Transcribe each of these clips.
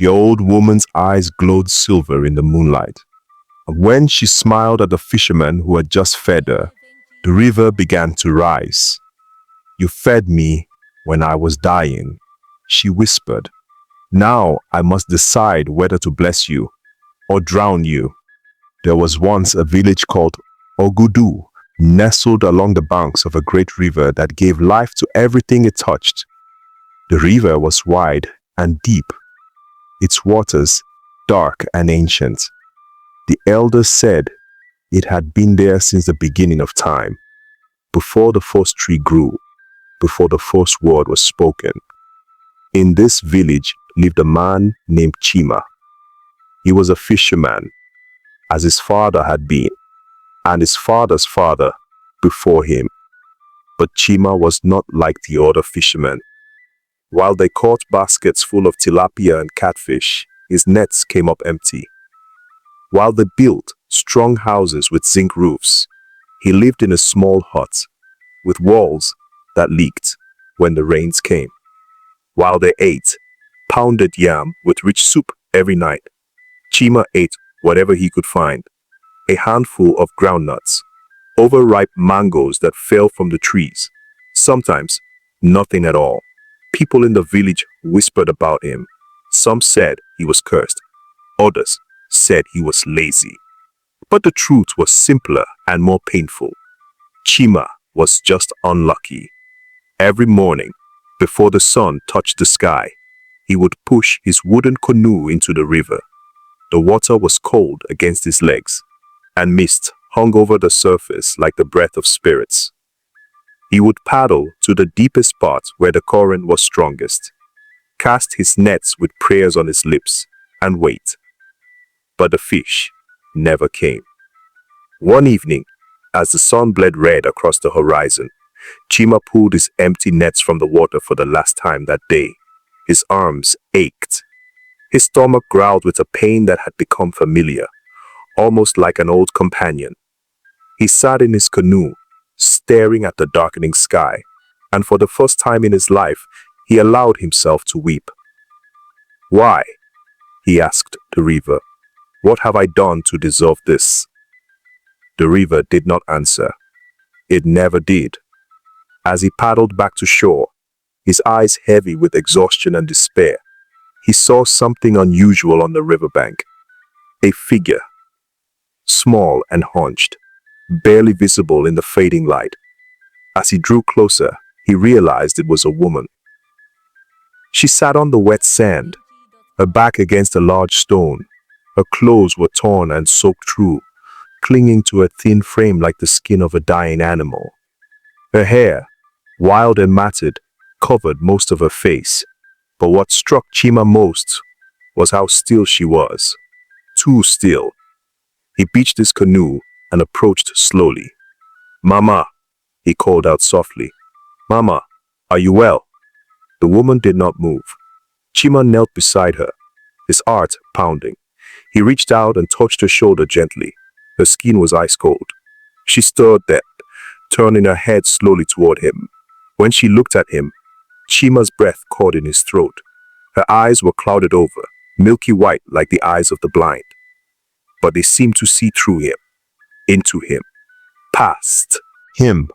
The old woman's eyes glowed silver in the moonlight. And when she smiled at the fisherman who had just fed her, the river began to rise. "You fed me when I was dying," she whispered. "Now I must decide whether to bless you or drown you." There was once a village called Ogudu, nestled along the banks of a great river that gave life to everything it touched. The river was wide and deep, its waters dark and ancient. The elders said it had been there since the beginning of time, before the first tree grew, before the first word was spoken. In this village lived a man named Chima. He was a fisherman, as his father had been, and his father's father before him. But Chima was not like the other fishermen. While they caught baskets full of tilapia and catfish, his nets came up empty. While they built strong houses with zinc roofs, he lived in a small hut with walls that leaked when the rains came. While they ate pounded yam with rich soup every night, Chima ate whatever he could find: a handful of groundnuts, overripe mangoes that fell from the trees, sometimes nothing at all. People in the village whispered about him. Some said he was cursed, others said he was lazy. But the truth was simpler and more painful. Chima was just unlucky. Every morning, before the sun touched the sky, he would push his wooden canoe into the river. The water was cold against his legs, and mist hung over the surface like the breath of spirits. He would paddle to the deepest part where the current was strongest, cast his nets with prayers on his lips, and wait. But the fish never came. One evening, as the sun bled red across the horizon, Chima pulled his empty nets from the water for the last time that day. His arms ached. His stomach growled with a pain that had become familiar, almost like an old companion. He sat in his canoe, staring at the darkening sky, and for the first time in his life, he allowed himself to weep. "Why?" he asked the river. "What have I done to deserve this?" The river did not answer. It never did. As he paddled back to shore, his eyes heavy with exhaustion and despair, he saw something unusual on the riverbank. A figure, small and hunched, barely visible in the fading light. As he drew closer, he realized it was a woman. She sat on the wet sand, her back against a large stone. Her clothes were torn and soaked through, clinging to a thin frame like the skin of a dying animal. Her hair, wild and matted, covered most of her face. But what struck Chima most was how still she was. Too still. He beached his canoe and approached slowly. "Mama," he called out softly. "Mama, are you well?" The woman did not move. Chima knelt beside her, his heart pounding. He reached out and touched her shoulder gently. Her skin was ice cold. She stood there, turning her head slowly toward him. When she looked at him, Chima's breath caught in his throat. Her eyes were clouded over, milky white like the eyes of the blind. But they seemed to see through him, into him, past him.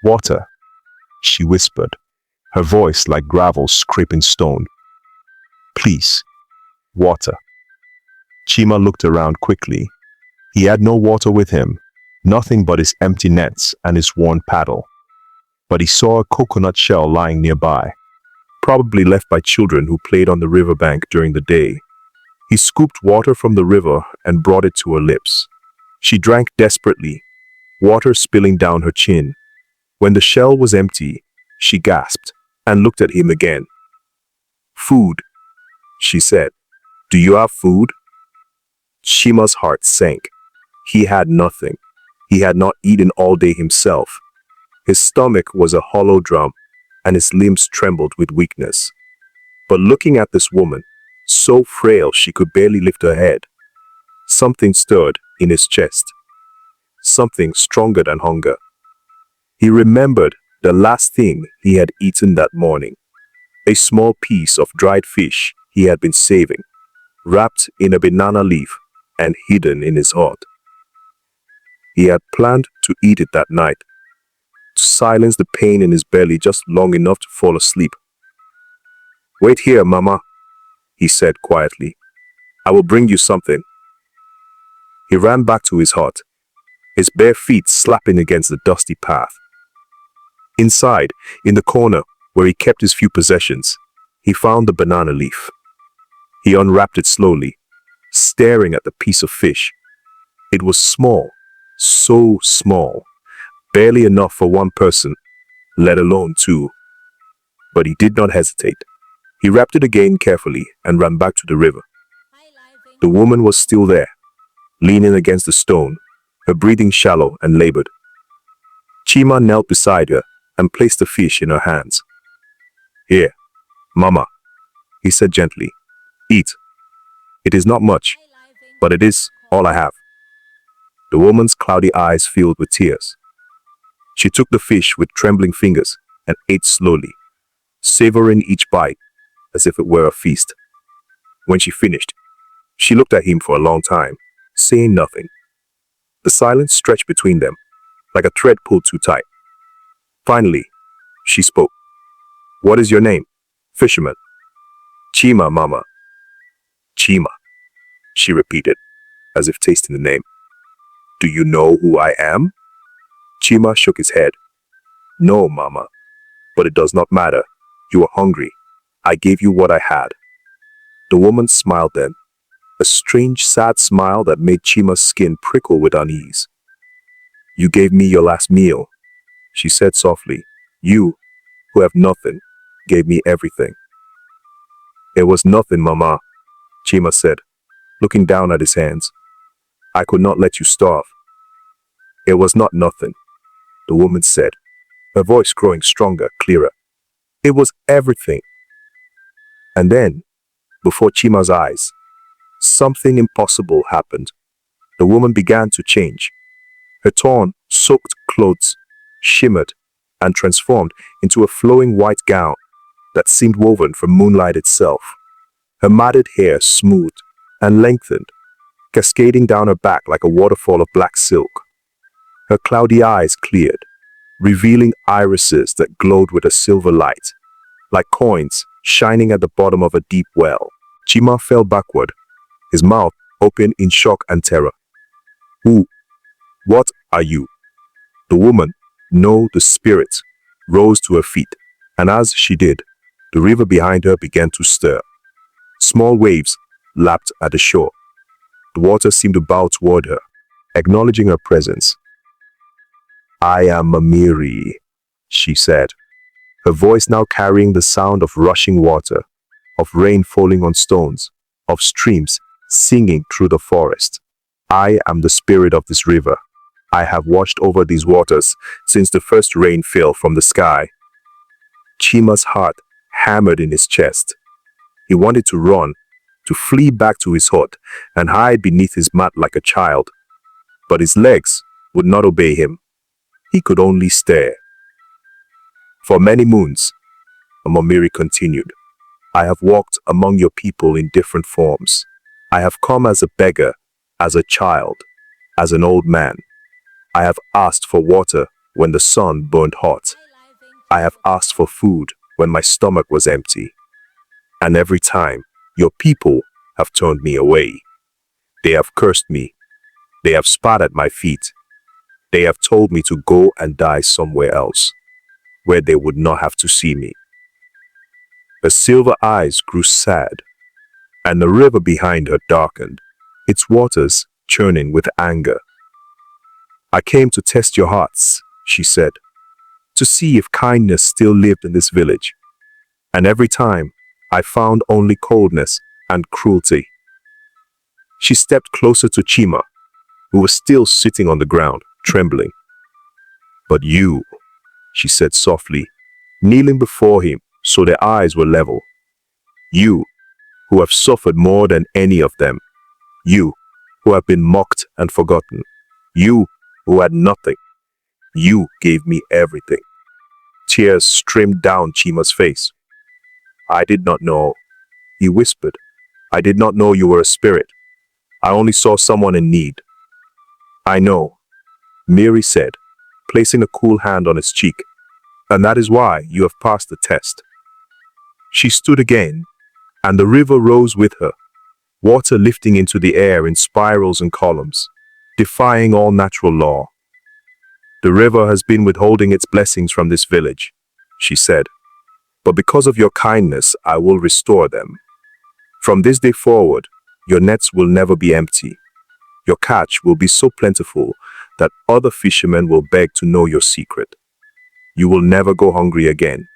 "Water," she whispered, her voice like gravel scraping stone. "Please, water." Chima looked around quickly. He had no water with him, nothing but his empty nets and his worn paddle. But he saw a coconut shell lying nearby, probably left by children who played on the riverbank during the day. He scooped water from the river and brought it to her lips. She drank desperately, water spilling down her chin. When the shell was empty, she gasped and looked at him again. "Food," she said. "Do you have food?" Chima's heart sank. He had nothing. He had not eaten all day himself. His stomach was a hollow drum, and his limbs trembled with weakness. But looking at this woman, so frail she could barely lift her head, something stirred in his chest. Something stronger than hunger. He remembered the last thing he had eaten that morning. A small piece of dried fish he had been saving, wrapped in a banana leaf and hidden in his hut. He had planned to eat it that night, to silence the pain in his belly just long enough to fall asleep. "Wait here, Mama," he said quietly. "I will bring you something." He ran back to his hut, his bare feet slapping against the dusty path. Inside, in the corner where he kept his few possessions, he found the banana leaf. He unwrapped it slowly, staring at the piece of fish. It was small, so small, barely enough for one person, let alone two. But he did not hesitate. He wrapped it again carefully and ran back to the river. The woman was still there, leaning against the stone, her breathing shallow and labored. Chima knelt beside her and placed the fish in her hands. "Here, Mama," he said gently. "Eat. It is not much, but it is all I have." The woman's cloudy eyes filled with tears. She took the fish with trembling fingers and ate slowly, savoring each bite as if it were a feast. When she finished, she looked at him for a long time, saying nothing. The silence stretched between them, like a thread pulled too tight. Finally, she spoke. "What is your name?" "Fisherman." "Chima, Mama." "Chima," she repeated, as if tasting the name. "Do you know who I am?" Chima shook his head. "No, Mama, but it does not matter. You were hungry. I gave you what I had." The woman smiled then, a strange, sad smile that made Chima's skin prickle with unease. "You gave me your last meal," she said softly. "You, who have nothing, gave me everything." "It was nothing, Mama," Chima said, looking down at his hands. "I could not let you starve." "It was not nothing," the woman said, her voice growing stronger, clearer. "It was everything." And then, before Chima's eyes, something impossible happened. The woman began to change. Her torn, soaked clothes shimmered and transformed into a flowing white gown that seemed woven from moonlight itself. Her matted hair smoothed and lengthened, cascading down her back like a waterfall of black silk. Her cloudy eyes cleared, revealing irises that glowed with a silver light, like coins shining at the bottom of a deep well. Chima fell backward, his mouth open in shock and terror. "Who? What are you?" The woman, no, the spirit, rose to her feet, and as she did, the river behind her began to stir. Small waves lapped at the shore. The water seemed to bow toward her, acknowledging her presence. "I am Mamiri," she said, her voice now carrying the sound of rushing water, of rain falling on stones, of streams singing through the forest. "I am the spirit of this river. I have watched over these waters since the first rain fell from the sky." Chima's heart hammered in his chest. He wanted to run, to flee back to his hut and hide beneath his mat like a child. But his legs would not obey him. He could only stare. "For many moons," Amomiri continued, "I have walked among your people in different forms. I have come as a beggar, as a child, as an old man. I have asked for water when the sun burned hot. I have asked for food when my stomach was empty. And every time, your people have turned me away. They have cursed me. They have spat at my feet. They have told me to go and die somewhere else, where they would not have to see me." Her silver eyes grew sad, and the river behind her darkened, its waters churning with anger. "I came to test your hearts," she said, "to see if kindness still lived in this village. And every time, I found only coldness and cruelty." She stepped closer to Chima, who was still sitting on the ground, trembling. "But you," she said softly, kneeling before him so their eyes were level. "You, who have suffered more than any of them. You, who have been mocked and forgotten. You, who had nothing. You gave me everything." Tears streamed down Chima's face. "I did not know. He whispered, "I did not know you were a spirit. I only saw someone in need." "I know," Mary said, placing a cool hand on his cheek, "and that is why you have passed the test." She stood again, and the river rose with her, water lifting into the air in spirals and columns, defying all natural law. "The river has been withholding its blessings from this village," she said, "but because of your kindness, I will restore them. From this day forward, your nets will never be empty. Your catch will be so plentiful that other fishermen will beg to know your secret. You will never go hungry again."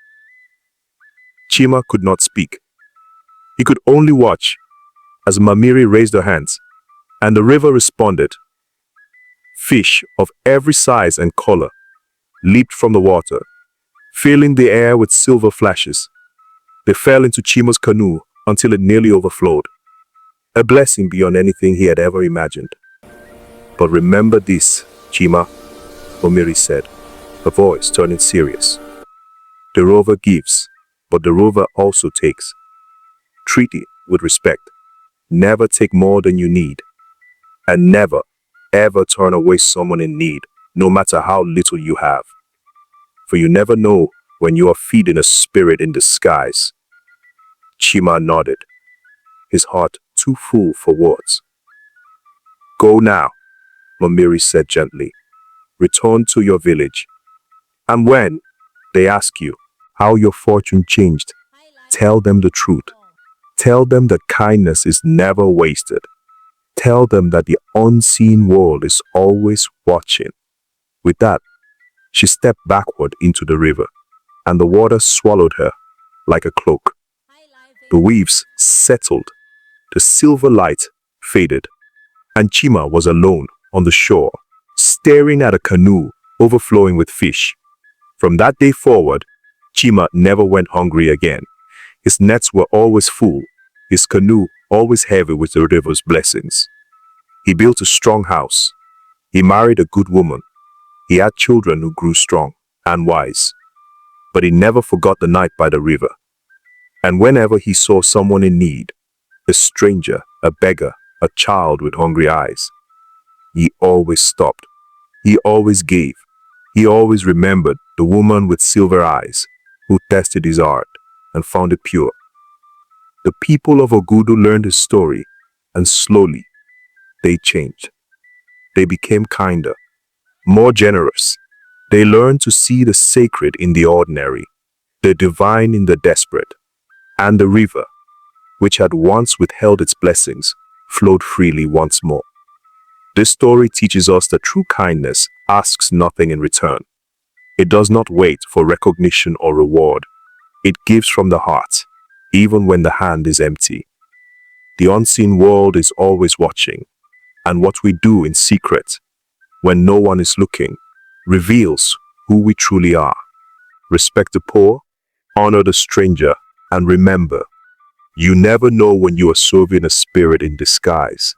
Chima could not speak. He could only watch as Mamiri raised her hands, and the river responded. Fish of every size and color leaped from the water, filling the air with silver flashes. They fell into Chima's canoe until it nearly overflowed, a blessing beyond anything he had ever imagined. "But remember this, Chima," Mamiri said, her voice turning serious. "The rover gives, but the rover also takes. Treat it with respect. Never take more than you need. And never, ever turn away someone in need, no matter how little you have. For you never know when you are feeding a spirit in disguise." Chima nodded, his heart too full for words. "Go now," Mamiri said gently. "Return to your village. And when they ask you how your fortune changed, tell them the truth. Tell them that kindness is never wasted. Tell them that the unseen world is always watching." With that, she stepped backward into the river, and the water swallowed her like a cloak. The waves settled, the silver light faded, and Chima was alone on the shore, staring at a canoe overflowing with fish. From that day forward, Chima never went hungry again. His nets were always full, his canoe always heavy with the river's blessings. He built a strong house. He married a good woman. He had children who grew strong and wise. But he never forgot the night by the river. And whenever he saw someone in need, a stranger, a beggar, a child with hungry eyes, he always stopped. He always gave. He always remembered the woman with silver eyes who tested his heart and found it pure. The people of Ogudu learned his story, and slowly they changed. They became kinder, more generous. They learned to see the sacred in the ordinary, the divine in the desperate, and the river, which had once withheld its blessings, flowed freely once more. This story teaches us that true kindness asks nothing in return. It does not wait for recognition or reward. It gives from the heart, even when the hand is empty. The unseen world is always watching, and what we do in secret, when no one is looking, reveals who we truly are. Respect the poor, honor the stranger, and remember, you never know when you are serving a spirit in disguise.